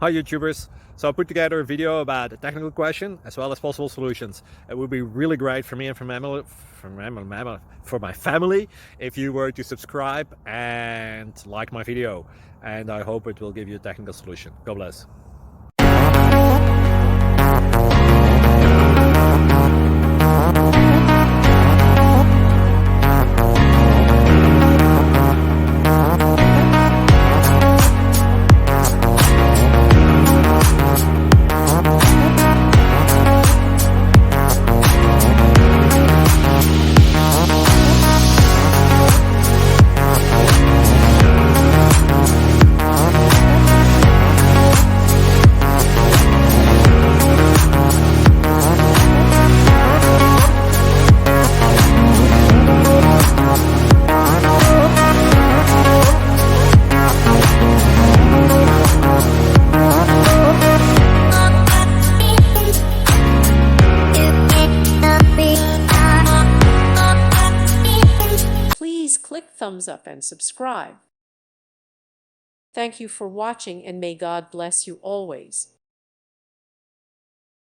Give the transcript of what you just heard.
Hi YouTubers! So I put together a video about a technical question as well as possible solutions. It would be really great for me and for my family if you were to subscribe and like my video, and I hope it will give you a technical solution. God bless. Please click thumbs up and subscribe. Thank you for watching, and may God bless you always.